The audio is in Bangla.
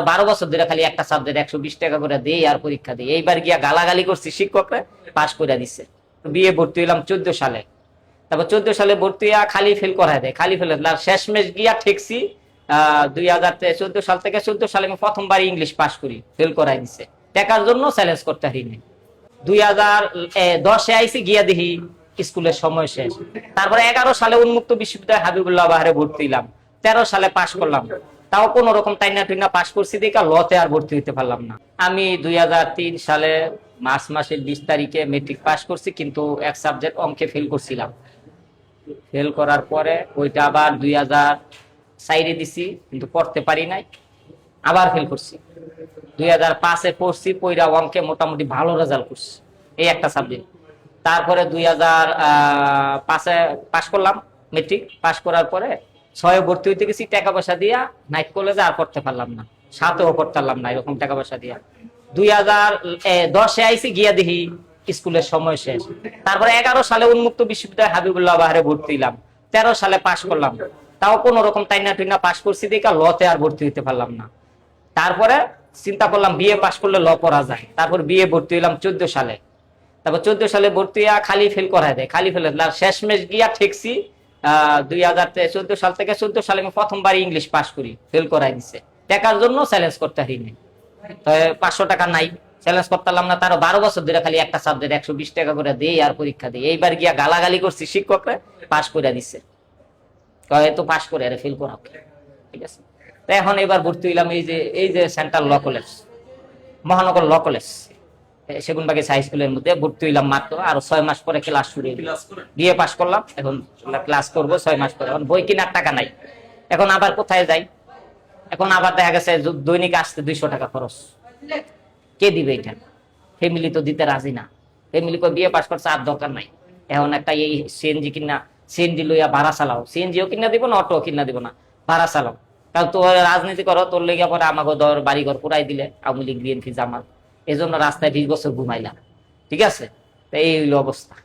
12 বছর ধরে খালি একটা সাবজেক্ট 120 টাকা করে দিই আর পরীক্ষা দিই। এইবার গিয়া গালাগালি করছি শিক্ষকরা, পাশ করে দিচ্ছে। বিয়ে ভর্তি হইলাম 14 সালে। তারপর 14 সালে ভর্তি হইয়া খালি ফেল করায় দেয়, খালি ফেল। শেষমেশ গিয়া ঠেকছি 2014 সাল থেকে 14 সালে আমি প্রথমবার ইংলিশ পাশ করি, ফেল করাই দিচ্ছে। টাকার জন্য চ্যালেঞ্জ করতে হারিনি। 2010-এ আইসি গিয়া দেখি স্কুলের সময় শেষ। তারপরে 11 সালে উন্মুক্ত বিশ্ববিদ্যালয় হাবিবুল্লাহ বাহারে ভর্তি হইলাম, 13 সালে পাশ করলাম। তাও কোন রকম টাইনা টুইনা পাশ করছি দেখা লতে আর ভর্তি হইতে পারলাম না। আমি 2003 সালে মার্চ মাসের 20 তারিখে মেট্রিক পাশ করছি, কিন্তু এক সাবজেক্ট অঙ্কে ফেল করছিলাম। ফেল করার পরে ওইটা আবার 2004-এ দিছি, কিন্তু পড়তে পারি নাই, আবার ফেল করছি। 2005-এ পড়ছি, পইরা অঙ্কে মোটামুটি ভালো রেজাল্ট করছি এই একটা সাবজেক্ট। তারপরে 2005-এ পাশ করলাম মেট্রিক। পাশ করার পরে 6-এ ভর্তি হইতে গেছি টাকা পয়সা দিয়া নাইট কলেজে, আর পড়তে পারলাম না। 7-এও পড়তে পারলাম না এরকম টাকা পয়সা দিয়া। 2010-এ আইসি গিয়া দেখি স্কুলের সময় শেষ। তারপরে 11 সালে উন্মুক্ত বিশ্ববিদ্যালয় হাবিবুল্লাহ বাহারে ভর্তি হইলাম, 13 সালে পাশ করলাম। তাও কোন রকম টাইনা টুইনা পাশ করছি দেখা লতে আর ভর্তি হইতে পারলাম না। তারপরে চিন্তা করলাম বিএ পাশ করলে ল পড়া যায়। তারপর বিএ ভর্তি হইলাম 14 সালে। তারপর 14 সালে ভর্তি হইয়া খালি ফেল করায় দেয়, খালি ফেল। শেষমেশ গিয়া ঠেকছি 2014 সাল থেকে 14 সালে আমি প্রথমবার ইংলিশ পাশ করি, ফেল করাই দিচ্ছে। টাকার জন্য চ্যালেঞ্জ করতে হারিনি। 500 টাকা নাই, চ্যালেঞ্জ করতে পারলাম না। তারও 12 বছর ধরে খালি একটা সাবজেক্ট 120 টাকা করে দিই আর পরীক্ষা দিই। এইবার গিয়া গালাগালি করছি শিক্ষকরা, পাশ করে দিচ্ছে। তো পাশ করে আরে ফেল করা, ঠিক আছে। তো এখন এবার ভর্তি হইলাম এই যে সেন্ট্রাল ল কলেজ, মহানগর ল কলেজ, সেগুনবাগিচা হাই স্কুলের মধ্যে ভর্তি হইলাম মাত্র। আরো 6 মাস পরে ক্লাস শুরু হইল। বিএ পাশ করলাম, এখন ক্লাস করবো 6 মাস পরে। এখন বই কেনার টাকা নাই, এখন আবার কোথায় যাই? এখন আবার দেখা গেছে দৈনিক আসতে 200 টাকা খরচ, কে দিবে এটা? ফ্যামিলি তো দিতে রাজি না। ফ্যামিলি কো বিএ পাশ করছে আর দরকার নাই, এখন একটা এই সিএনজি কিনা, সিএনজি লইয়া ভাড়া চালাও। সিএনজিও কিনা দিব না, অটো কিনা দিব না, ভাড়া চালাও। কারণ তোর রাজনীতি করো, তোর লেগে পরে আমাকে ধর বাড়ি ঘর পুরাই দিলে আওয়ামী লীগ বিএনপি জামাত, এই জন্য রাস্তায় 20 বছর ঘুমাইলাম, ঠিক আছে। এই হইল অবস্থা।